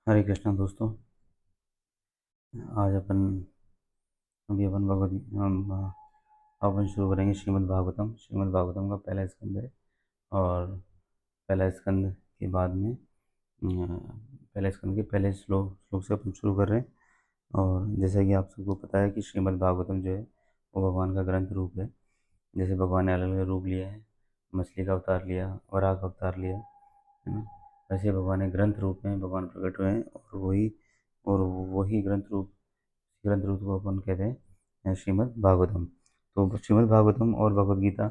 हरे कृष्णा दोस्तों। आज अपन अपन शुरू करेंगे श्रीमद् भागवतम। श्रीमद् भागवतम का पहला स्कंद है और पहला स्कंद के बाद में पहले स्कंद के पहले श्लोक से अपन शुरू कर रहे हैं। और जैसा कि आप सबको पता है कि श्रीमद् भागवतम जो है वो भगवान का ग्रंथ रूप है। जैसे भगवान ने अलग अलग रूप लिया है, मछली का अवतार लिया, वराह का अवतार लिया, है ना। वैसे भगवान ने ग्रंथ रूप में भगवान प्रकट हुए हैं और वही ग्रंथ रूप को अपन कहते हैं श्रीमद् भागवतम। तो श्रीमद् भागवतम और भगवद गीता,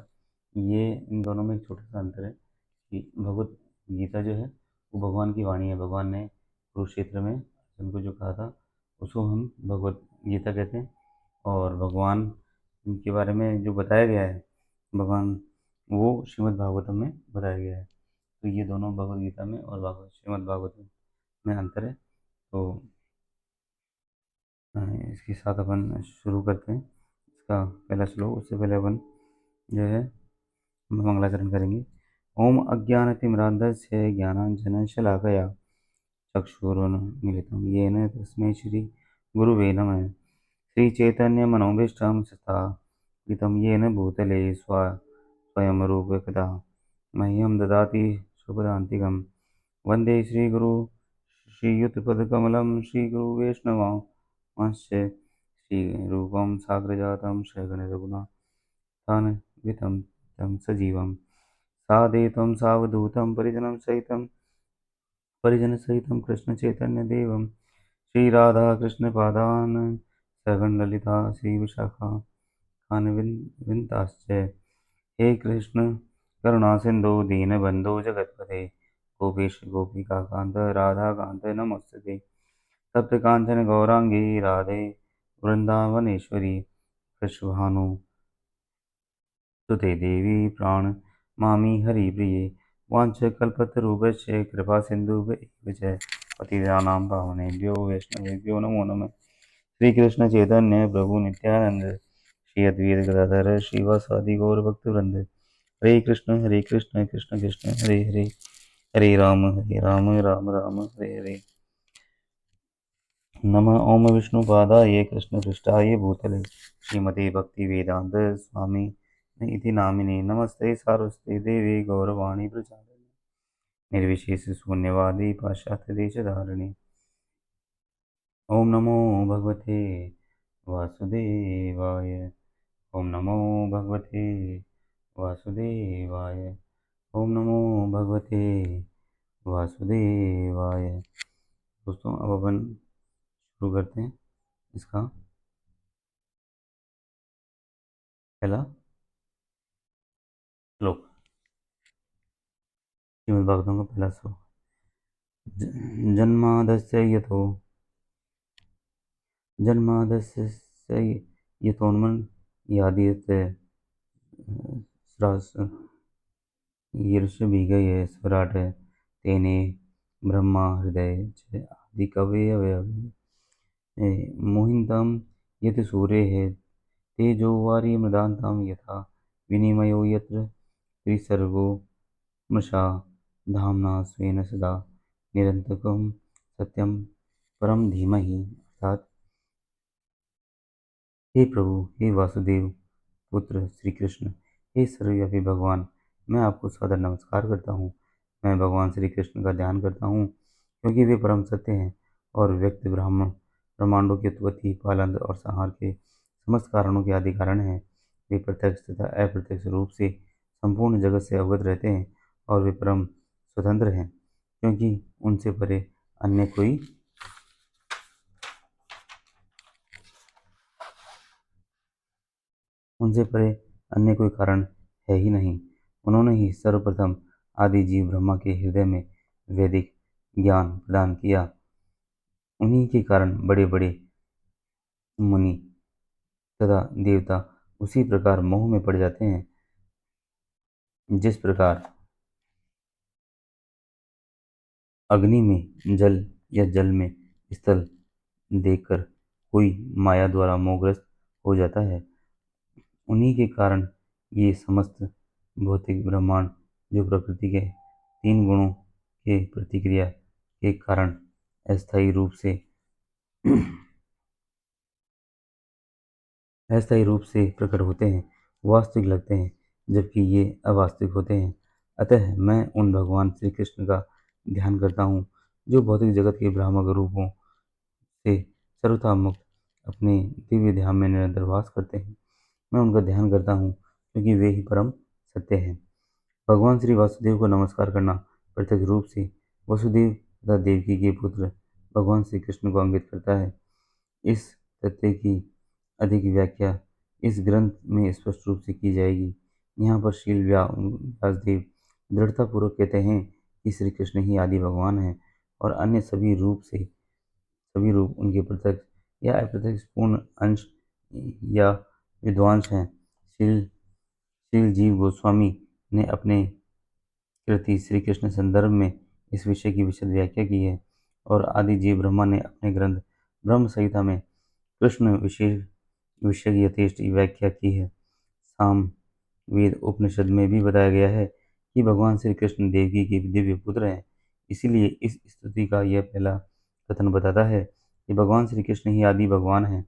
ये इन दोनों में एक छोटा सा अंतर है कि भगवद गीता जो है वो भगवान की वाणी है। भगवान ने कुरुक्षेत्र में अर्जुन को जो कहा था उसको हम भगवद गीता कहते हैं। और भगवान के बारे में जो बताया गया है भगवान, वो श्रीमद् भागवतम में बताया गया है। तो ये दोनों भगवद गीता में और श्रीमद् भागवतम में अंतर है। तो इसके साथ अपन शुरू करते हैं इसका पहला श्लोक। उससे पहले अपन जो है मंगलाचरण करेंगे। ओम अज्ञानतिमिरान्धस्य ज्ञानाञ्जनशलाकया चक्षुरुन्मीलितं येन तस्मै श्रीगुरुवे नमः। श्रीचैतन्यमनोभीष्टं स्थापितं येन भूतले स्वयं रूपकदा मह्यं ददाति स्वपदान्तिकं। वन्दे श्रीगुरु श्रीयुतपदकमलं श्रीगुरुवैष्णवांश्च श्रीरूपं साग्रजातं सहगणरघुनाथान्वितं तं सजीवं साद्वैतं सावधूतं परिजनसहितं कृष्णचैतन्यदेवं श्रीराधाकृष्णपादान् सहगणललिता श्रीविशाखान्विताश्च। हे कृष्ण करुणासिन्धो दीनबन्धो जगत्पते गोपेश गोपिकान्त राधाकान्त नमोस्तुते। तप्तकाञ्चन गौराङ्गी राधे वृन्दावनेश्वरी कृष्णभानुसुते देवी प्रणमामि हरिप्रिये। वाञ्छकल्पतरुभ्यश्च कृपासिन्धुभ्यैव च पतितानां पावनेभ्यो वैष्णवेभ्यो नमो नमः। श्रीकृष्ण चैतन्य प्रभु नित्यानंद श्री अद्वैत गदाधर श्रीवासादि गौरभक्तवृंद। हरे कृष्ण कृष्ण कृष्ण हरे हरे, हरे राम राम राम हरे हरे। नमः ओम विष्णुपादाय कृष्णपृष्ठाय भूतले श्रीमते भक्तिवेदांत स्वामी इति नामिने। नमस्ते सारस्वते देवे गौरवाणी प्रचारिणे निर्विशेष शून्यवादी पाश्चात्यदेशधारिणे। ओम नमो भगवते वासुदेवाय। ओम नमो भगवते वासुदेवाय। ओम नमो भगवते वासुदेवाय। दोस्तों अब अपन शुरू करते हैं इसका पहला श्लोक। श्रीमद् भागवतम का पहला श्लोक। जन्मादस्य यथोन्मयादित ईर्ष्यभिगये स्वराट तेने ब्रह्मा हृदय च आदि कवये मोहितं यत् सूरेः तेजो वारिमृदान्तं यथा विनिमयो यत्र त्रिसर्गो मृषा धाम्ना स्वेन सदा निरन्तरं सत्यं परम धीमहि। अर्थात हे प्रभु, हे वासुदेव पुत्र श्री कृष्ण, हे सर्वव्यापी भगवान, मैं आपको सादर नमस्कार करता हूँ। मैं भगवान श्री कृष्ण का ध्यान करता हूँ क्योंकि वे परम सत्य हैं और व्यक्त ब्रह्मांडों की उत्पत्ति, पालन और संहार के समस्त कारणों के आदि कारण हैं। वे प्रत्यक्ष तथा अप्रत्यक्ष रूप से संपूर्ण जगत से अवगत रहते हैं और वे परम स्वतंत्र हैं क्योंकि उनसे परे अन्य कोई कारण है ही नहीं। उन्होंने ही सर्वप्रथम आदि जीव ब्रह्मा के हृदय में वैदिक ज्ञान प्रदान किया। उन्हीं के कारण बड़े बड़े मुनि तथा देवता उसी प्रकार मोह में पड़ जाते हैं जिस प्रकार अग्नि में जल या जल में स्थल देखकर कोई माया द्वारा मोहग्रस्त हो जाता है। उन्हीं के कारण ये समस्त भौतिक ब्रह्मांड जो प्रकृति के तीन गुणों के प्रतिक्रिया के कारण अस्थायी रूप से अस्थायी रूप से प्रकट होते हैं, वास्तविक लगते हैं, जबकि ये अवास्तविक होते हैं। अतः मैं उन भगवान श्री कृष्ण का ध्यान करता हूँ जो भौतिक जगत के भ्रामक रूपों से सर्वथा मुक्त अपने दिव्य ध्यान में निरंतर वास करते हैं। मैं उनका ध्यान करता हूँ क्योंकि वे ही परम सत्य हैं। भगवान श्री वासुदेव को नमस्कार करना प्रत्यक्ष रूप से वसुदेव तथा देवकी के पुत्र भगवान श्री कृष्ण को अंकित करता है। इस तथ्य की अधिक व्याख्या इस ग्रंथ में स्पष्ट रूप से की जाएगी। यहाँ पर श्रील व्यासदेव दृढ़तापूर्वक कहते हैं कि श्री कृष्ण ही आदि भगवान हैं और अन्य सभी रूप उनके प्रत्यक्ष या अप्रत्यक्ष पूर्ण अंश या विद्वांस हैं। श्रील जीव गोस्वामी ने अपने कृति श्री कृष्ण संदर्भ में इस विषय की विशद व्याख्या की है और आदि जीव ब्रह्मा ने अपने ग्रंथ ब्रह्म संहिता में कृष्ण विशेष विषय की यथेष्ट व्याख्या की है। साम वेद उपनिषद में भी बताया गया है कि भगवान श्री कृष्ण देवकी के दिव्य पुत्र हैं। इसीलिए इस स्तुति का यह पहला कथन बताता है कि भगवान श्री कृष्ण ही आदि भगवान हैं।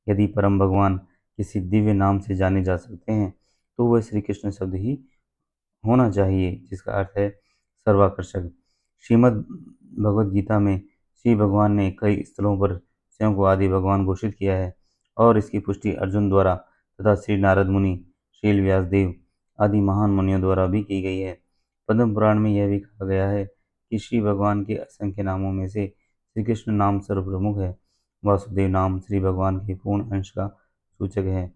यदि परम भगवान किसी दिव्य नाम से जाने जा सकते हैं तो वह श्री कृष्ण शब्द ही होना चाहिए, जिसका अर्थ है सर्वाकर्षक। श्रीमद् भगवद गीता में श्री भगवान ने कई स्थलों पर स्वयं को आदि भगवान घोषित किया है और इसकी पुष्टि अर्जुन द्वारा तथा श्री नारद मुनि, श्रील व्यासदेव आदि महान मुनियों द्वारा भी की गई है। पद्म पुराण में यह भी कहा गया है कि श्री भगवान के असंख्य नामों में से श्री कृष्ण नाम सर्वप्रमुख है। वासुदेव नाम श्री भगवान के पूर्ण अंश का सूचक है।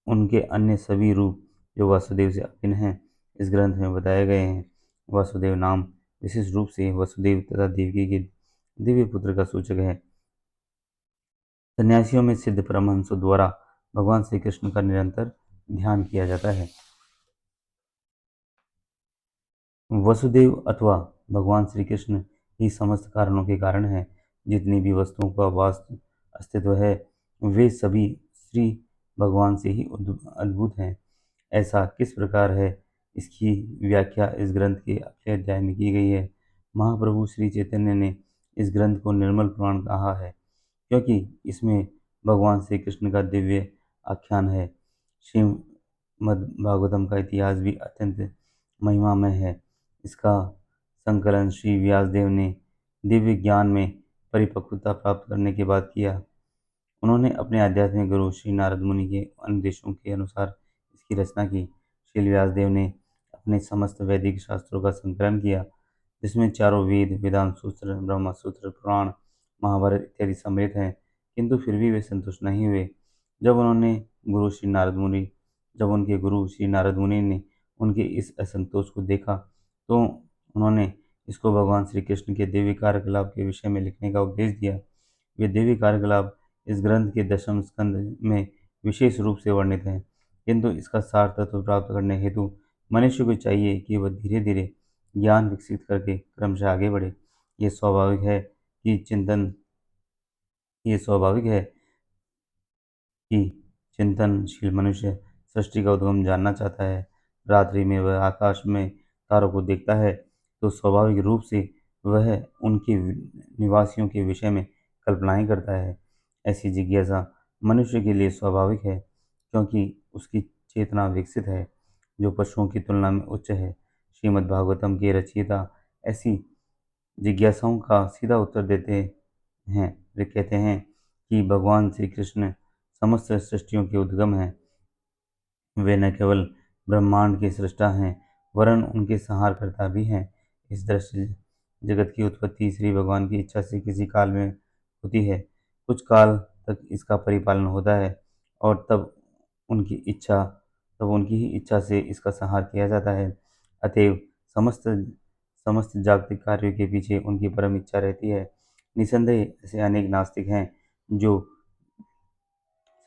उनके अन्य सभी रूप जो वासुदेव से अभिन्न हैं इस ग्रंथ में बताए गए हैं। वासुदेव नाम विशेष रूप से वसुदेव तथा देवकी के दिव्य पुत्र का सूचक है। सन्यासियों में सिद्ध परमहंसों द्वारा भगवान श्री कृष्ण का निरंतर ध्यान किया जाता है। वसुदेव अथवा भगवान श्री कृष्ण ही समस्त कारणों के कारण है। जितनी भी वस्तुओं का वास्तव अस्तित्व है वे सभी श्री भगवान से ही अद्भुत हैं। ऐसा किस प्रकार है, इसकी व्याख्या इस ग्रंथ के अगले अध्याय में की गई है। महाप्रभु श्री चैतन्य ने इस ग्रंथ को निर्मल पुराण कहा है क्योंकि इसमें भगवान श्री कृष्ण का दिव्य आख्यान है। श्रीमद् भागवतम का इतिहास भी अत्यंत महिमामय है। इसका संकलन श्री व्यासदेव ने दिव्य ज्ञान में परिपक्वता प्राप्त करने के बाद किया। उन्होंने अपने आध्यात्मिक गुरु श्री नारद मुनि के अनुदेशों के अनुसार इसकी रचना की। श्री व्यासदेव ने अपने समस्त वैदिक शास्त्रों का संकलन किया, जिसमें चारों वेद, वेदांत सूत्र, ब्रह्म सूत्र, पुराण, महाभारत इत्यादि सम्मिलित हैं। किंतु फिर भी वे संतुष्ट नहीं हुए। जब उन्होंने गुरु श्री नारद मुनि जब उनके गुरु श्री नारद मुनि ने उनके इस असंतोष को देखा तो उन्होंने इसको भगवान श्री कृष्ण के दिव्य कार्यकलाप के विषय में लिखने का उपदेश दिया। वे दिव्य कार्यकलाप इस ग्रंथ के दशम स्कंद में विशेष रूप से वर्णित हैं, किंतु इसका सार तत्व प्राप्त करने हेतु मनुष्य को चाहिए कि वह धीरे धीरे ज्ञान विकसित करके क्रमशः आगे बढ़े। ये स्वाभाविक है कि चिंतन ये स्वाभाविक है कि चिंतनशील मनुष्य सृष्टि का उद्गम जानना चाहता है। रात्रि में वह आकाश में तारों को देखता है तो स्वाभाविक रूप से वह उनके निवासियों के विषय में कल्पनाएं करता है। ऐसी जिज्ञासा मनुष्य के लिए स्वाभाविक है क्योंकि उसकी चेतना विकसित है, जो पशुओं की तुलना में उच्च है। श्रीमद् भागवतम के रचयिता ऐसी जिज्ञासाओं का सीधा उत्तर देते हैं। वे कहते हैं कि भगवान श्री कृष्ण समस्त सृष्टियों के उद्गम हैं। वे न केवल ब्रह्मांड के सृष्टा हैं वरन उनके संहारकर्ता भी हैं। इस दृश्य जगत की उत्पत्ति श्री भगवान की इच्छा से किसी काल में होती है। कुछ काल तक इसका परिपालन होता है और उनकी इच्छा तब उनकी ही इच्छा से इसका संहार किया जाता है। अतएव समस्त समस्त जागतिक कार्यों के पीछे उनकी परम इच्छा रहती है। निसंदेह ऐसे अनेक नास्तिक हैं जो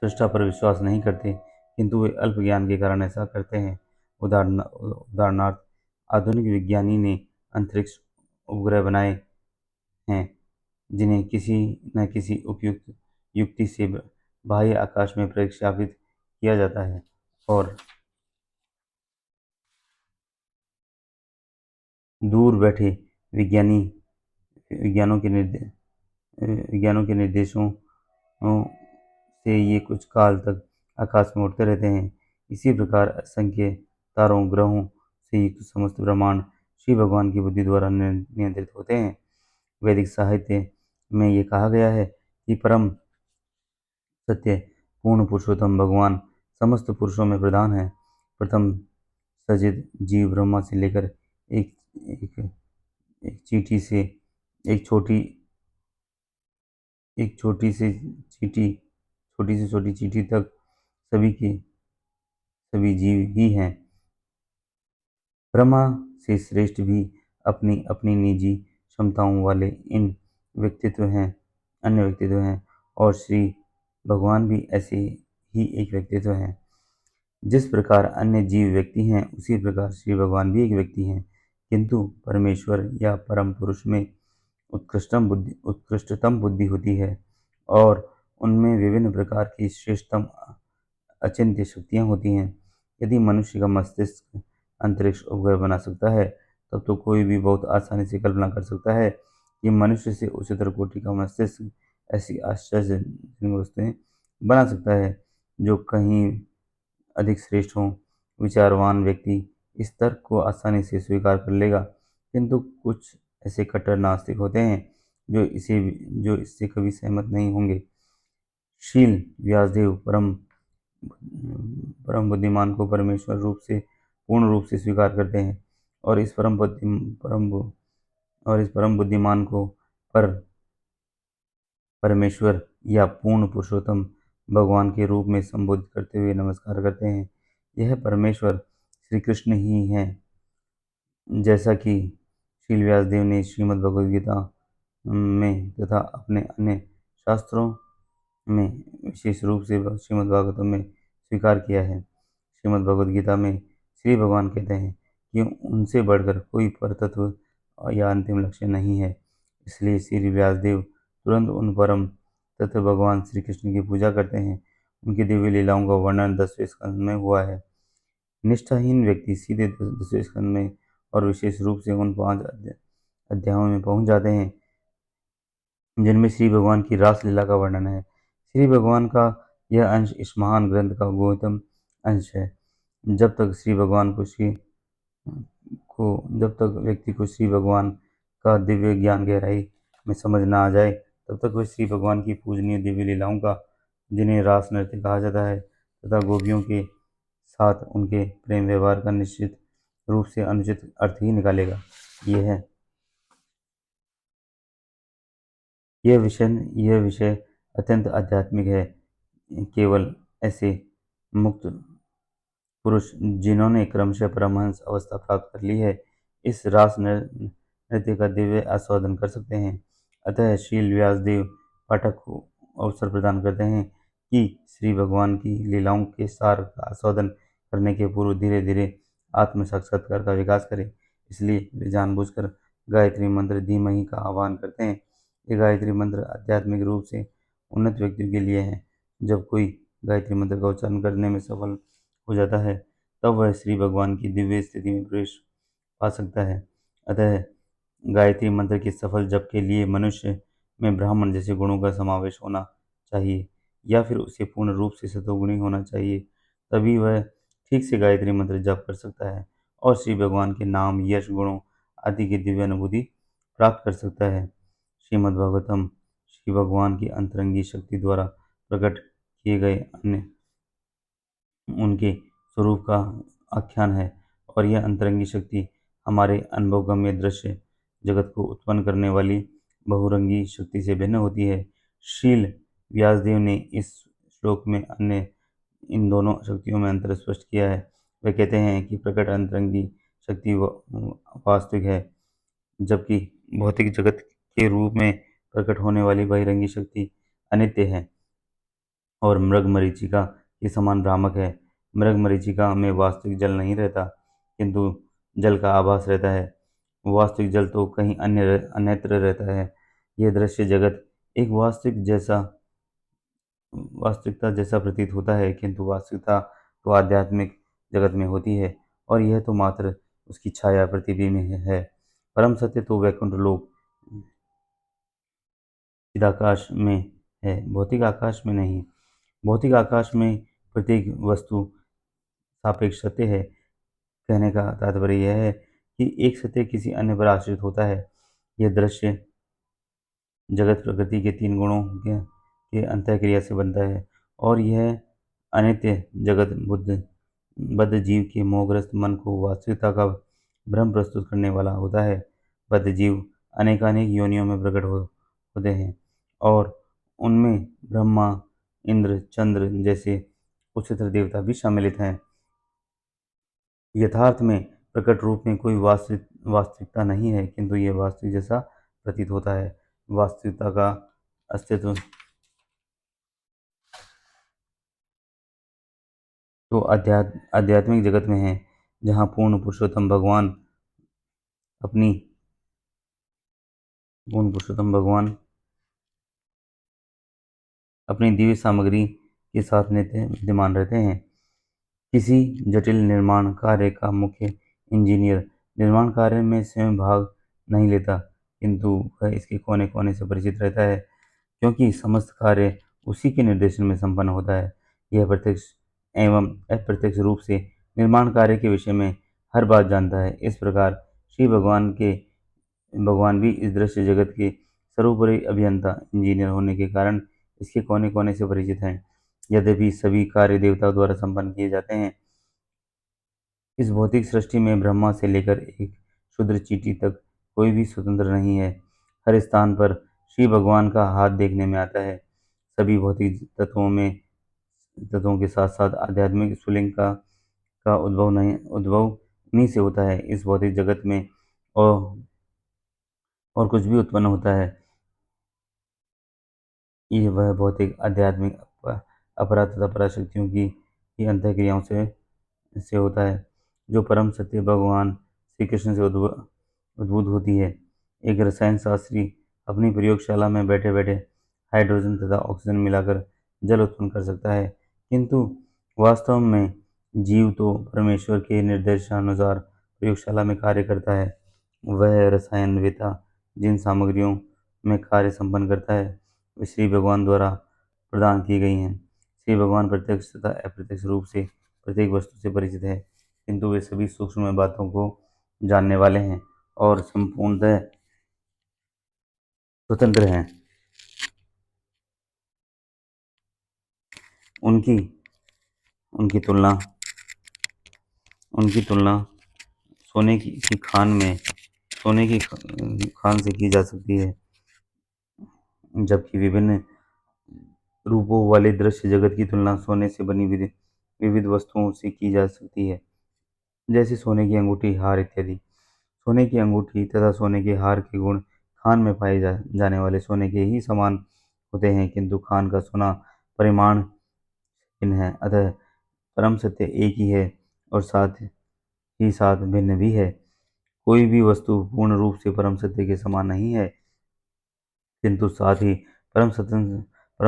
सृष्टा पर विश्वास नहीं करते, किंतु वे अल्प ज्ञान के कारण ऐसा करते हैं। उदाहरणार्थ आधुनिक विज्ञानी ने अंतरिक्ष उपग्रह बनाए हैं जिन्हें किसी न किसी उपयुक्त युक्ति से बाह्य आकाश में प्रक्षेपित किया जाता है और दूर बैठे विज्ञानी विज्ञानों के विज्ञानों के निर्देशों से ये कुछ काल तक आकाश में उड़ते रहते हैं। इसी प्रकार असंख्य तारों ग्रहों से युक्त समस्त ब्रह्मांड श्री भगवान की बुद्धि द्वारा नियंत्रित होते हैं। वैदिक साहित्य में ये कहा गया है कि परम सत्य पूर्ण पुरुषोत्तम भगवान समस्त पुरुषों में प्रधान है। प्रथम सजित जीव ब्रह्मा से लेकर एक एक एक चीटी से एक छोटी एक छोटी से छोटी चीटी तक सभी के सभी जीव ही हैं। ब्रह्मा से श्रेष्ठ भी अपनी अपनी निजी क्षमताओं वाले अन्य व्यक्तित्व हैं और श्री भगवान भी ऐसे ही एक व्यक्तित्व हैं। जिस प्रकार अन्य जीव व्यक्ति हैं उसी प्रकार श्री भगवान भी एक व्यक्ति हैं, किंतु परमेश्वर या परम पुरुष में उत्कृष्टतम बुद्धि होती है और उनमें विभिन्न प्रकार की श्रेष्ठतम अचिंत्य शक्तियाँ होती हैं। यदि मनुष्य का मस्तिष्क अंतरिक्ष उपग्रह बना सकता है, तब तो कोई भी बहुत आसानी से कल्पना कर सकता है कि मनुष्य से उच्चतर कोटि का मस्तिष्क ऐसी आश्चर्यजनक वस्तुएं बना सकता है जो कहीं अधिक श्रेष्ठ हों। विचारवान व्यक्ति इस तर्क को आसानी से स्वीकार कर लेगा, किंतु कुछ ऐसे कट्टर नास्तिक होते हैं जो इससे कभी सहमत नहीं होंगे। शील व्यासदेव परम बुद्धिमान को परमेश्वर पूर्ण रूप से स्वीकार करते हैं और इस परम बुद्धिमान को परमेश्वर या पूर्ण पुरुषोत्तम भगवान के रूप में संबोधित करते हुए नमस्कार करते हैं। यह परमेश्वर श्री कृष्ण ही हैं, जैसा कि शील व्यासदेव ने श्रीमद् भगवद गीता में तथा अपने अन्य शास्त्रों में विशेष रूप से श्रीमद् भागवतम में स्वीकार किया है। श्रीमद् भगवद गीता में श्री भगवान कहते हैं कि उनसे बढ़कर कोई परतत्व या अंतिम लक्ष्य नहीं है। इसलिए श्री व्यासदेव तुरंत उन परम तत्व भगवान श्री कृष्ण की पूजा करते हैं। उनकी दिव्य लीलाओं का वर्णन 10वें स्कंद में हुआ है। निष्ठाहीन व्यक्ति सीधे 10वें स्कंद में और विशेष रूप से उन 5 अध्यायों में पहुंच जाते हैं जिनमें श्री भगवान की रास लीला का वर्णन है। श्री भगवान का यह अंश इस महान ग्रंथ का गोतम अंश है। जब तक व्यक्ति को श्री भगवान का दिव्य ज्ञान गहराई में समझ न आ जाए, तब तक वह श्री भगवान की पूजनीय दिव्य लीलाओं का, जिन्हें रास नृत्य कहा जाता है, तथा गोपियों के साथ उनके प्रेम व्यवहार का निश्चित रूप से अनुचित अर्थ ही निकालेगा। यह विषय अत्यंत आध्यात्मिक है। केवल ऐसे मुक्त पुरुष जिन्होंने क्रमशः परमहंस अवस्था प्राप्त कर ली है, इस रास नृत्य का दिव्य आस्वादन कर सकते हैं। अतः शील व्यासदेव पाठक को अवसर प्रदान करते हैं कि श्री भगवान की लीलाओं के सार का आस्वादन करने के पूर्व धीरे धीरे आत्म साक्षात्कार का विकास करें। इसलिए वे जानबूझकर गायत्री मंत्र धीमहि का आह्वान करते हैं। ये गायत्री मंत्र आध्यात्मिक रूप से उन्नत व्यक्तियों के लिए है। जब कोई गायत्री मंत्र का उच्चारण करने में सफल हो जाता है, तब वह श्री भगवान की दिव्य स्थिति में प्रवेश पा सकता है। अतः गायत्री मंत्र के सफल जप के लिए मनुष्य में ब्राह्मण जैसे गुणों का समावेश होना चाहिए, या फिर उसे पूर्ण रूप से सतोगुणी होना चाहिए। तभी वह ठीक से गायत्री मंत्र जप कर सकता है और श्री भगवान के नाम, यश, गुणों आदि की दिव्य अनुभूति प्राप्त कर सकता है। श्रीमद्भागवतम श्री भगवान की अंतरंगी शक्ति द्वारा प्रकट किए गए उनके स्वरूप का आख्यान है, और यह अंतरंगी शक्ति हमारे अनुभवगम्य दृश्य जगत को उत्पन्न करने वाली बहुरंगी शक्ति से भिन्न होती है। शील व्यासदेव ने इस श्लोक में इन दोनों शक्तियों में अंतर स्पष्ट किया है। वे कहते हैं कि प्रकट अंतरंगी शक्ति वास्तविक है, जबकि भौतिक जगत के रूप में प्रकट होने वाली बहिरंगी शक्ति अनित्य है और मृग मरीचिका के समान भ्रामक है। मृग मरीचिका में वास्तविक जल नहीं रहता, किंतु जल का आभास रहता है। वास्तविक जल तो कहीं अन्यत्र रहता है। यह दृश्य जगत एक वास्तविकता जैसा प्रतीत होता है, किंतु वास्तविकता तो आध्यात्मिक जगत में होती है, और यह तो मात्र उसकी छाया प्रतिबिंब है। परम सत्य तो वैकुंठ लोक चिदाकाश में है, भौतिक आकाश में नहीं। भौतिक आकाश में प्रत्येक वस्तु सापेक्ष सत्य है। कहने का तात्पर्य यह है कि एक सत्य किसी अन्य पर आश्रित होता है। यह दृश्य जगत प्रकृति के तीन गुणों के अंतःक्रिया से बनता है और यह अनित्य जगत बुद्ध बद्ध जीव के मोहग्रस्त मन को वास्तविकता का भ्रम प्रस्तुत करने वाला होता है। बद्ध जीव अनेकानेक योनियों में प्रकट होते हैं और उनमें ब्रह्मा, इंद्र, चंद्र जैसे उच्चतर देवता भी सम्मिलित हैं। यथार्थ में प्रकट रूप में कोई वास्तविकता नहीं है, किंतु यह वास्तविक जैसा प्रतीत होता है। वास्तविकता का अस्तित्व तो आध्यात्मिक जगत में है, जहाँ पूर्ण अपनी पुरुषोत्तम भगवान अपनी दिव्य सामग्री के साथ नित्य विद्यमान रहते हैं। किसी जटिल निर्माण कार्य का मुख्य इंजीनियर निर्माण कार्य में स्वयं भाग नहीं लेता, किंतु वह इसके कोने कोने से परिचित रहता है, क्योंकि समस्त कार्य उसी के निर्देशन में संपन्न होता है। यह प्रत्यक्ष एवं अप्रत्यक्ष रूप से निर्माण कार्य के विषय में हर बात जानता है। इस प्रकार श्री भगवान भी इस दृश्य जगत के सर्वोपरि अभियंता इंजीनियर होने के कारण इसके कोने कोने से परिचित हैं। यद्यपि सभी कार्य देवताओं द्वारा संपन्न किए जाते हैं, इस भौतिक सृष्टि में ब्रह्मा से लेकर एक क्षुद्र चींटी तक कोई भी स्वतंत्र नहीं है। हर स्थान पर श्री भगवान का हाथ देखने में आता है। सभी भौतिक तत्वों के साथ साथ आध्यात्मिक स्फुलिंग का उद्भव उन्हीं से होता है। इस भौतिक जगत में और और कुछ भी उत्पन्न होता है, ये वह भौतिक आध्यात्मिक अपरा तथा पराशक्तियों की अंतःक्रियाओं से होता है, जो परम सत्य भगवान श्री कृष्ण से उद्भूत होती है। एक रसायन शास्त्री अपनी प्रयोगशाला में बैठे बैठे हाइड्रोजन तथा ऑक्सीजन मिलाकर जल उत्पन्न कर सकता है, किंतु वास्तव में जीव तो परमेश्वर के निर्देशानुसार प्रयोगशाला में कार्य करता है। वह रसायनवेत्ता जिन सामग्रियों में कार्य संपन्न करता है, वे श्री भगवान द्वारा प्रदान की गई हैं। श्री भगवान प्रत्यक्ष तथा अप्रत्यक्ष रूप से प्रत्येक वस्तु से परिचित है, किंतु वे सभी सूक्ष्म बातों को जानने वाले हैं और संपूर्णतः स्वतंत्र हैं। उनकी उनकी तुलना उनकी तुलना की खान में सोने की खान से की जा सकती है, जबकि विभिन्न रूपों वाले दृश्य जगत की तुलना सोने से बनी विविध वस्तुओं से की जा सकती है, जैसे सोने की अंगूठी, हार इत्यादि। सोने की अंगूठी तथा सोने के हार के गुण खान में पाए जाने वाले सोने के ही समान होते हैं, किंतु खान का सोना परिमाण भिन्न है। अतः परम सत्य एक ही है और साथ भिन्न भी है। कोई भी वस्तु पूर्ण रूप से परम सत्य के समान नहीं है, किंतु साथ ही परम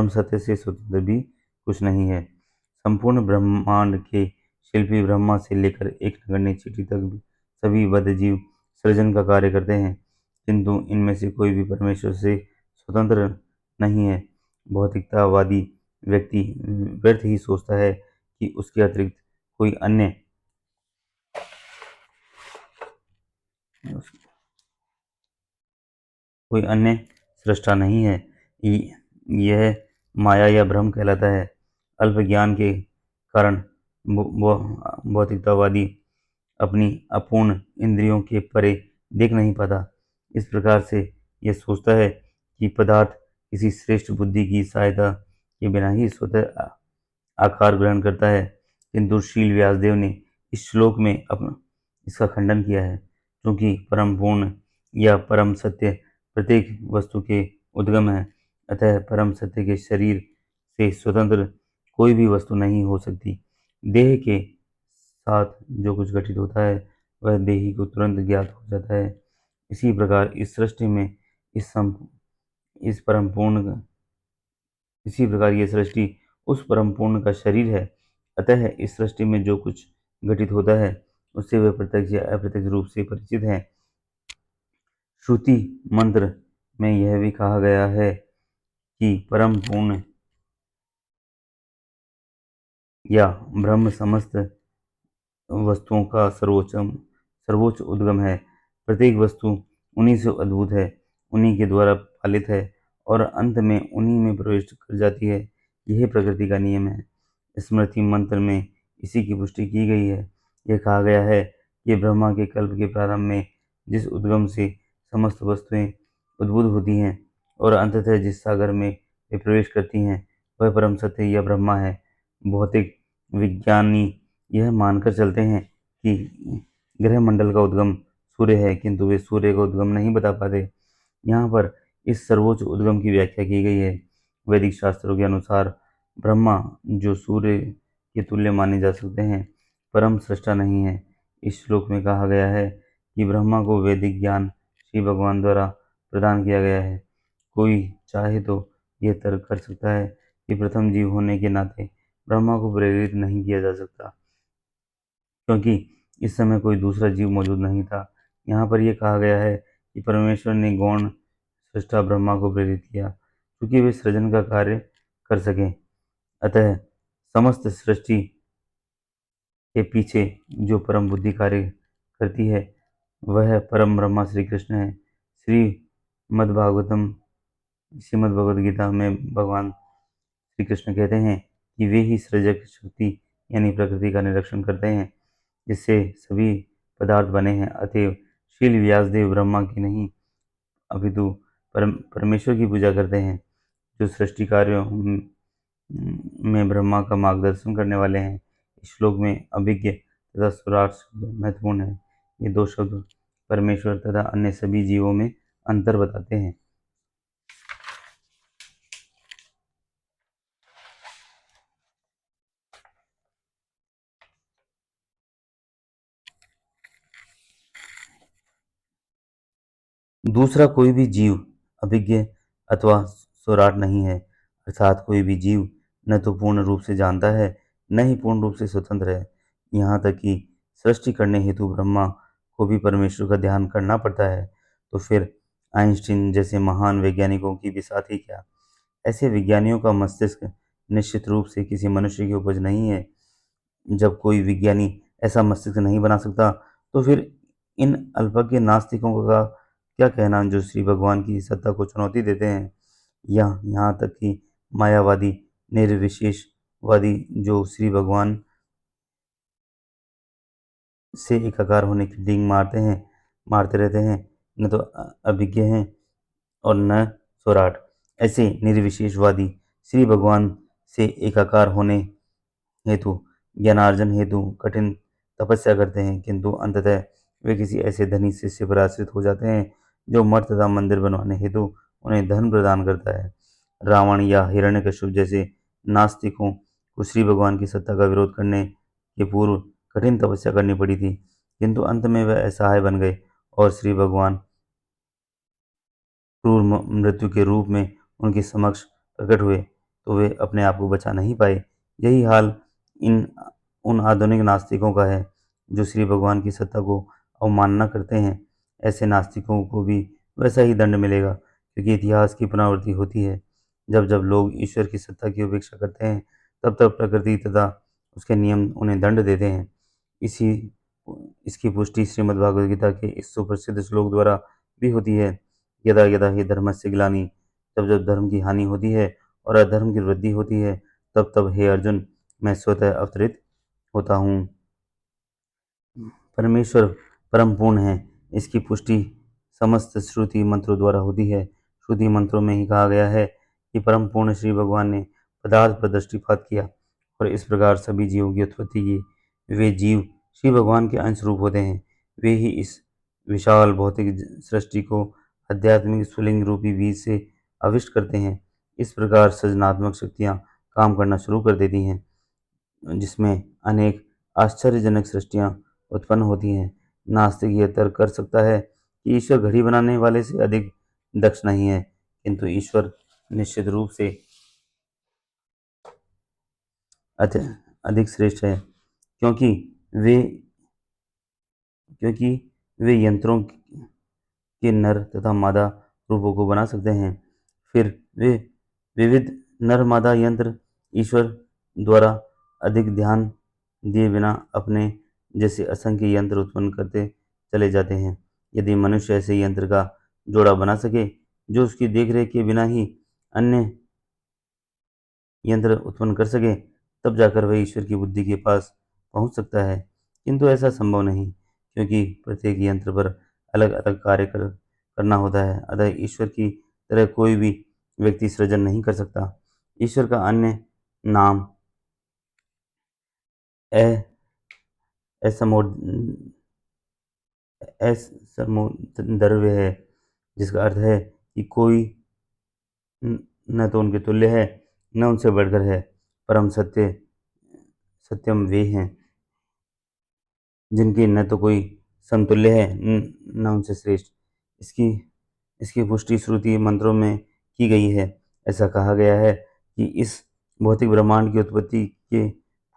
सत्य से स्वतंत्र भी कुछ नहीं है। संपूर्ण ब्रह्मांड के शिल्पी ब्रह्मा से लेकर एक नगण्य चींटी तक भी सभी बद्ध जीव सृजन का कार्य करते हैं, किंतु इनमें से कोई भी परमेश्वर से स्वतंत्र नहीं है। भौतिकतावादी व्यक्ति व्यर्थ ही सोचता है कि उसके अतिरिक्त कोई अन्य सृष्टा नहीं है। यह माया या भ्रम कहलाता है। अल्प ज्ञान के कारण भौतिकतावादी अपनी अपूर्ण इंद्रियों के परे देख नहीं पाता। इस प्रकार से यह सोचता है कि पदार्थ किसी श्रेष्ठ बुद्धि की सहायता के बिना ही स्वतः आकार ग्रहण करता है, किंतु शील व्यासदेव ने इस श्लोक में इसका खंडन किया है, क्योंकि परम पूर्ण या परम सत्य प्रत्येक वस्तु के उद्गम है। अतः परम सत्य के शरीर से स्वतंत्र कोई भी वस्तु नहीं हो सकती। देह के साथ जो कुछ घटित होता है वह देही को तुरंत ज्ञात हो जाता है। इसी प्रकार इस सृष्टि में इस परम पूर्ण इसी प्रकार यह सृष्टि उस परम पूर्ण का शरीर है। अतः इस सृष्टि में जो कुछ घटित होता है उससे वह प्रत्यक्ष या अप्रत्यक्ष रूप से परिचित है। श्रुति मंत्र में यह भी कहा गया है कि परम पूर्ण या ब्रह्म समस्त वस्तुओं का सर्वोच्च उद्गम है। प्रत्येक वस्तु उन्हीं से अद्भुत है, उन्हीं के द्वारा पालित है और अंत में उन्हीं में प्रवेश कर जाती है। यही प्रकृति का नियम है। स्मृति मंत्र में इसी की पुष्टि की गई है। यह कहा गया है कि ब्रह्मा के कल्प के प्रारंभ में जिस उद्गम से समस्त वस्तुएं उद्भूत होती हैं और अंततः जिस सागर में वे प्रवेश करती हैं, वह परम सत्य या ब्रह्मा है। भौतिक विज्ञानी यह मानकर चलते हैं कि ग्रह मंडल का उद्गम सूर्य है, किंतु वे सूर्य का उद्गम नहीं बता पाते। यहाँ पर इस सर्वोच्च उद्गम की व्याख्या की गई है। वैदिक शास्त्रों के अनुसार ब्रह्मा, जो सूर्य के तुल्य माने जा सकते हैं, परम सृष्टा नहीं है। इस श्लोक में कहा गया है कि ब्रह्मा को वैदिक ज्ञान श्री भगवान द्वारा प्रदान किया गया है। कोई चाहे तो यह तर्क कर सकता है कि प्रथम जीव होने के नाते ब्रह्मा को प्रेरित नहीं किया जा सकता, क्योंकि इस समय कोई दूसरा जीव मौजूद नहीं था। यहाँ पर यह कहा गया है कि परमेश्वर ने गौण सृष्टा ब्रह्मा को प्रेरित किया, क्योंकि वे सृजन का कार्य कर सकें। अतः समस्त सृष्टि के पीछे जो परम बुद्धि कार्य करती है, वह परम ब्रह्मा श्री कृष्ण है। श्रीमद्भागवतम श्रीमद् भगवद गीता में भगवान श्री कृष्ण कहते हैं कि वे ही सृजक शक्ति यानी प्रकृति का निरीक्षण करते हैं, जिससे सभी पदार्थ बने हैं। अतएव शील व्यासदेव ब्रह्मा की नहीं अपितु परमेश्वर की पूजा करते हैं, जो सृष्टि कार्यों में ब्रह्मा का मार्गदर्शन करने वाले हैं। इस श्लोक में अभिज्ञ तथा सुराट शब्द महत्वपूर्ण है। ये दो शब्द परमेश्वर तथा अन्य सभी जीवों में अंतर बताते हैं। दूसरा कोई भी जीव अभिज्ञ अथवा स्वराट नहीं है, अर्थात कोई भी जीव न तो पूर्ण रूप से जानता है, न ही पूर्ण रूप से स्वतंत्र है। यहाँ तक कि सृष्टि करने हेतु ब्रह्मा को भी परमेश्वर का ध्यान करना पड़ता है। तो फिर आइंस्टीन जैसे महान वैज्ञानिकों की भी साथी क्या? ऐसे विज्ञानियों का मस्तिष्क निश्चित रूप से किसी मनुष्य की उपज नहीं है। जब कोई विज्ञानी ऐसा मस्तिष्क नहीं बना सकता, तो फिर इन अल्पज्ञ नास्तिकों का क्या कहना, जो श्री भगवान की सत्ता को चुनौती देते हैं, या यहाँ तक कि मायावादी निर्विशेषवादी जो श्री भगवान से एकाकार होने की डींग मारते रहते हैं, न तो अभिज्ञ हैं और न स्वराट। ऐसे निर्विशेषवादी श्री भगवान से एकाकार होने हेतु ज्ञानार्जन हेतु कठिन तपस्या करते हैं, किंतु अंततः वे किसी ऐसे धनी शिष्य पर आश्रित हो जाते हैं जो मठ तथा मंदिर बनवाने हेतु उन्हें धन प्रदान करता है। रावण या हिरण्यकश्यप जैसे नास्तिकों को श्री भगवान की सत्ता का विरोध करने के पूर्व कठिन तपस्या करनी पड़ी थी, किंतु अंत में वह असहाय बन गए और श्री भगवान क्रूर मृत्यु के रूप में उनके समक्ष प्रकट हुए, तो वे अपने आप को बचा नहीं पाए। यही हाल इन उन आधुनिक नास्तिकों का है जो श्री भगवान की सत्ता को अवमानना करते हैं। ऐसे नास्तिकों को भी वैसा ही दंड मिलेगा, क्योंकि इतिहास की पुनरावृत्ति होती है। जब जब लोग ईश्वर की सत्ता की उपेक्षा करते हैं, तब तब प्रकृति तथा उसके नियम उन्हें दंड देते हैं। इसी इसकी पुष्टि श्रीमद् भागवत गीता के इस सुप्रसिद्ध श्लोक द्वारा भी होती है। यदा यदा ही धर्मस्य ग्लानि, जब जब धर्म की हानि होती है और अधर्म की वृद्धि होती है, तब तब हे अर्जुन मैं स्वतः अवतरित होता हूँ। परमेश्वर परम पूर्ण है, इसकी पुष्टि समस्त श्रुति मंत्रों द्वारा होती है। श्रुति मंत्रों में ही कहा गया है कि परम पूर्ण श्री भगवान ने पदार्थ पर दृष्टिपात किया और इस प्रकार सभी जीवों की उत्पत्ति की। वे जीव श्री भगवान के अंश रूप होते हैं। वे ही इस विशाल भौतिक सृष्टि को आध्यात्मिक स्फुलिंग रूपी बीज से आविष्ट करते हैं। इस प्रकार सृजनात्मक शक्तियाँ काम करना शुरू कर देती हैं, जिसमें अनेक आश्चर्यजनक सृष्टियाँ उत्पन्न होती हैं। नास्तिक यह तर्क कर सकता है कि ईश्वर घड़ी बनाने वाले से अधिक दक्ष नहीं है, किंतु ईश्वर निश्चित रूप से अधिक श्रेष्ठ है, क्योंकि वे क्योंकि वे यंत्रों के नर तथा मादा रूपों को बना सकते हैं। फिर वे विविध नर मादा यंत्र ईश्वर द्वारा अधिक ध्यान दिए बिना अपने जैसे असंख्य यंत्र उत्पन्न करते चले जाते हैं। यदि मनुष्य ऐसे यंत्र का जोड़ा बना सके जो उसकी देखरेख के बिना ही अन्य यंत्र उत्पन्न कर सके, तब जाकर वह ईश्वर की बुद्धि के पास पहुंच सकता है। किंतु ऐसा संभव नहीं, क्योंकि प्रत्येक यंत्र पर अलग अलग करना होता है। अतः ईश्वर की तरह कोई भी व्यक्ति सृजन नहीं कर सकता। ईश्वर का अन्य नाम असमो असमोदर्व्य है, जिसका अर्थ है कि कोई न तो उनके तुल्य है, न उनसे बढ़कर है। परम सत्यम वे हैं जिनकी न तो कोई समतुल्य है, न उनसे श्रेष्ठ। इसकी इसकी पुष्टि श्रुति मंत्रों में की गई है। ऐसा कहा गया है कि इस भौतिक ब्रह्मांड की उत्पत्ति के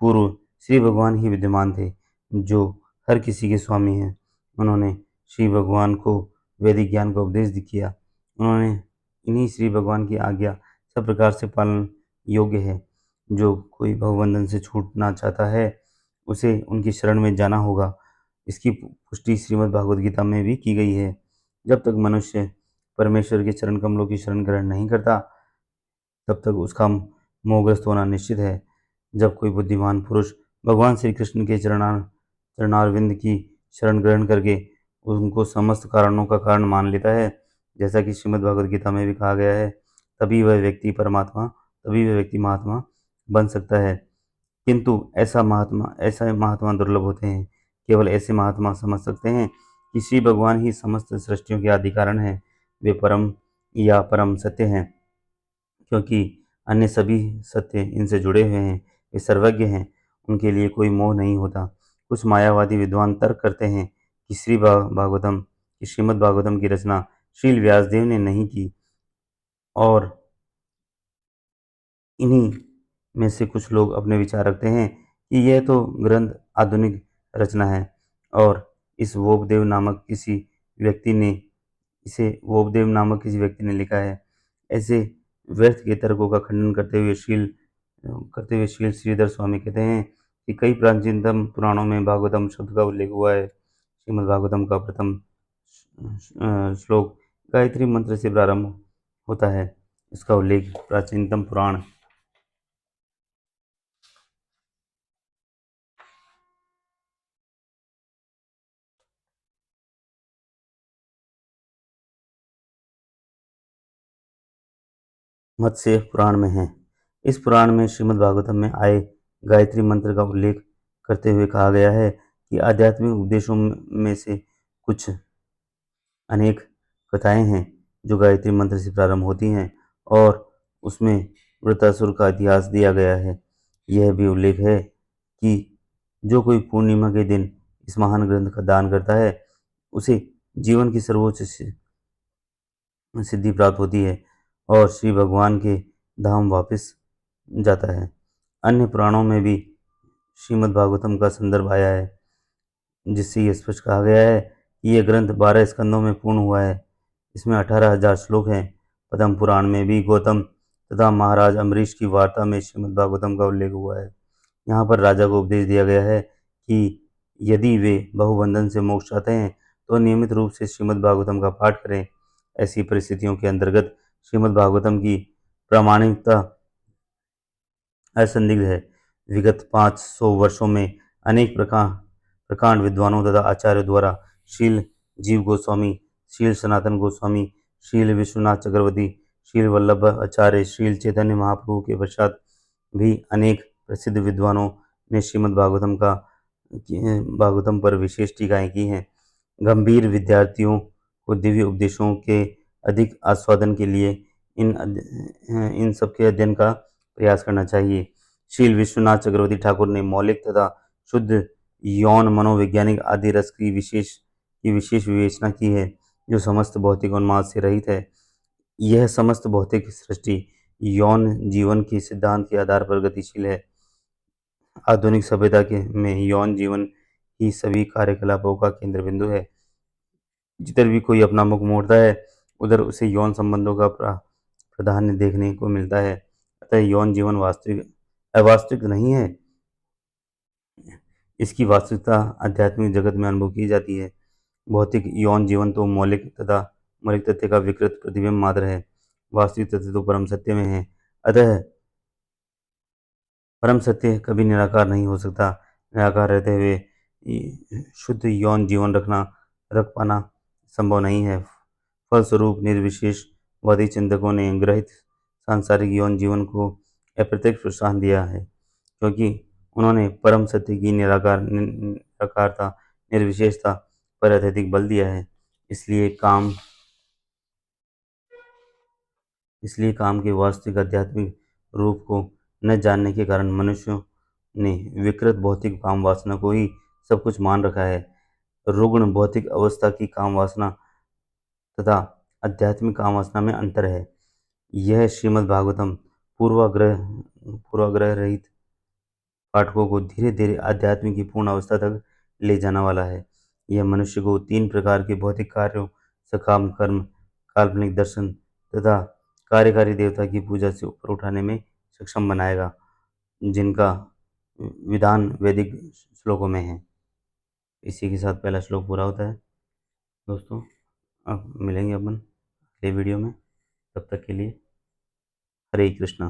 पूर्व श्री भगवान ही विद्यमान थे, जो हर किसी के स्वामी हैं। उन्होंने श्री भगवान को वैदिक ज्ञान का उपदेश किया। उन्होंने इन्हीं श्री भगवान की आज्ञा सब प्रकार से पालन योग्य है। जो कोई भवबंधन से छूटना चाहता है, उसे उनकी शरण में जाना होगा। इसकी पुष्टि श्रीमद् भागवत गीता में भी की गई है। जब तक मनुष्य परमेश्वर के चरण कमलों की शरण ग्रहण नहीं करता, तब तक उसका मोहग्रस्त होना निश्चित है। जब कोई बुद्धिमान पुरुष भगवान श्री कृष्ण के चरणारविंद की शरण ग्रहण करके उनको समस्त कारणों का कारण मान लेता है, जैसा कि श्रीमद् भागवत गीता में भी कहा गया है, तभी वह व्यक्ति महात्मा बन सकता है। किंतु ऐसा महात्मा दुर्लभ होते हैं। केवल ऐसे महात्मा समझ सकते हैं कि श्री भगवान ही समस्त सृष्टियों के आदि कारण हैं। वे परम सत्य हैं, क्योंकि अन्य सभी सत्य इनसे जुड़े हुए हैं। वे सर्वज्ञ हैं, उनके लिए कोई मोह नहीं होता। कुछ मायावादी विद्वान तर्क करते हैं कि श्रीमद् भागवतम की रचना श्रील व्यासदेव ने नहीं की, और इन्हीं में से कुछ लोग अपने विचार रखते हैं कि यह तो ग्रंथ आधुनिक रचना है, और इसे वोबदेव नामक किसी व्यक्ति ने लिखा है। ऐसे व्यर्थ के तर्कों का खंडन करते हुए शील श्रीधर स्वामी कहते हैं कि कई प्राचीनतम पुराणों में भागवतम शब्द का उल्लेख हुआ है। श्रीमद् भागवतम का प्रथम श्लोक गायत्री मंत्र से प्रारंभ होता है। इसका उल्लेख प्राचीनतम पुराण मत्स्य पुराण में है। इस पुराण में श्रीमद् भागवतम में आए गायत्री मंत्र का उल्लेख करते हुए कहा गया है कि आध्यात्मिक उपदेशों में से कुछ अनेक कथाएं हैं जो गायत्री मंत्र से प्रारंभ होती हैं, और उसमें वृत्रासुर का इतिहास दिया गया है। यह भी उल्लेख है कि जो कोई पूर्णिमा के दिन इस महान ग्रंथ का दान करता है, उसे जीवन की सर्वोच्च सिद्धि प्राप्त होती है और श्री भगवान के धाम वापस जाता है। अन्य पुराणों में भी श्रीमद् भागवतम का संदर्भ आया है, जिससे यह स्पष्ट कहा गया है कि यह ग्रंथ 12 स्कंदों में पूर्ण हुआ है। इसमें 18,000 श्लोक हैं। पद्म पुराण में भी गौतम तथा महाराज अम्बरीश की वार्ता में श्रीमद् भागवतम का उल्लेख हुआ है। यहाँ पर राजा को उपदेश दिया गया है कि यदि वे बहुबंधन से मोक्ष चाहते हैं तो नियमित रूप से श्रीमद् भागवतम का पाठ करें। ऐसी परिस्थितियों के अंतर्गत श्रीमद् भागवतम की प्रामाणिकता असंदिग्ध है। विगत 500 वर्षों में अनेक प्रकांड विद्वानों तथा आचार्यों द्वारा शील जीव गोस्वामी, शील सनातन गोस्वामी, शील विश्वनाथ चक्रवर्ती, शील वल्लभ आचार्य, शील चैतन्य महाप्रभु के पश्चात भी अनेक प्रसिद्ध विद्वानों ने श्रीमद् भागवतम पर विशेष टीकाएं की हैं। गंभीर विद्यार्थियों को दिव्य उपदेशों के अधिक आस्वादन के लिए इन सब के अध्ययन का प्रयास करना चाहिए। शील विश्वनाथ चक्रवर्ती ठाकुर ने मौलिक तथा शुद्ध यौन मनोवैज्ञानिक आदि रस की विशेष विवेचना की है, जो समस्त भौतिक उन्माद से रहित है। यह समस्त भौतिक सृष्टि यौन जीवन के सिद्धांत के आधार पर गतिशील है। आधुनिक सभ्यता में यौन जीवन ही सभी कार्यकलापों का केंद्र बिंदु है। जिधर भी कोई अपना मुख मोड़ता है, उधर उसे यौन संबंधों का प्राधान्य देखने को मिलता है। अतः यौन जीवन वास्तविक अवास्तविक नहीं है, इसकी वास्तविकता आध्यात्मिक जगत में अनुभव की जाती है। भौतिक यौन जीवन तो मौलिक तथ्य का विकृत प्रतिबिंब मात्र है। वास्तविक तथ्य तो परम सत्य में है। अतः परम सत्य कभी निराकार नहीं हो सकता। निराकार रहते हुए शुद्ध यौन जीवन रख पाना संभव नहीं है। फलस्वरूप निर्विशेषवादी चिंतकों ने ग्रहित सांसारिक यौन जीवन को अप्रत्यक्ष प्रोत्साहन दिया है, क्योंकि उन्होंने परम सत्य की निराकारता, निर्विशेषता पर अत्यधिक बल दिया है। इसलिए काम के वास्तविक आध्यात्मिक रूप को न जानने के कारण मनुष्यों ने विकृत भौतिक काम वासना को ही सब कुछ मान रखा है। रुग्ण भौतिक अवस्था की काम वासना तथा आध्यात्मिक काम वासना में अंतर है। यह श्रीमद् भागवतम पूर्वाग्रह रहित पाठकों को धीरे धीरे आध्यात्मिक की पूर्ण अवस्था तक ले जाने वाला है। यह मनुष्य को 3 प्रकार के भौतिक कार्यों, सकाम कर्म, काल्पनिक दर्शन तथा कार्यकारी देवता की पूजा से ऊपर उठाने में सक्षम बनाएगा, जिनका विधान वैदिक श्लोकों में है। इसी के साथ पहला श्लोक पूरा होता है। दोस्तों, अब मिलेंगे अपन अगले वीडियो में। तब तक के लिए हरे कृष्णा।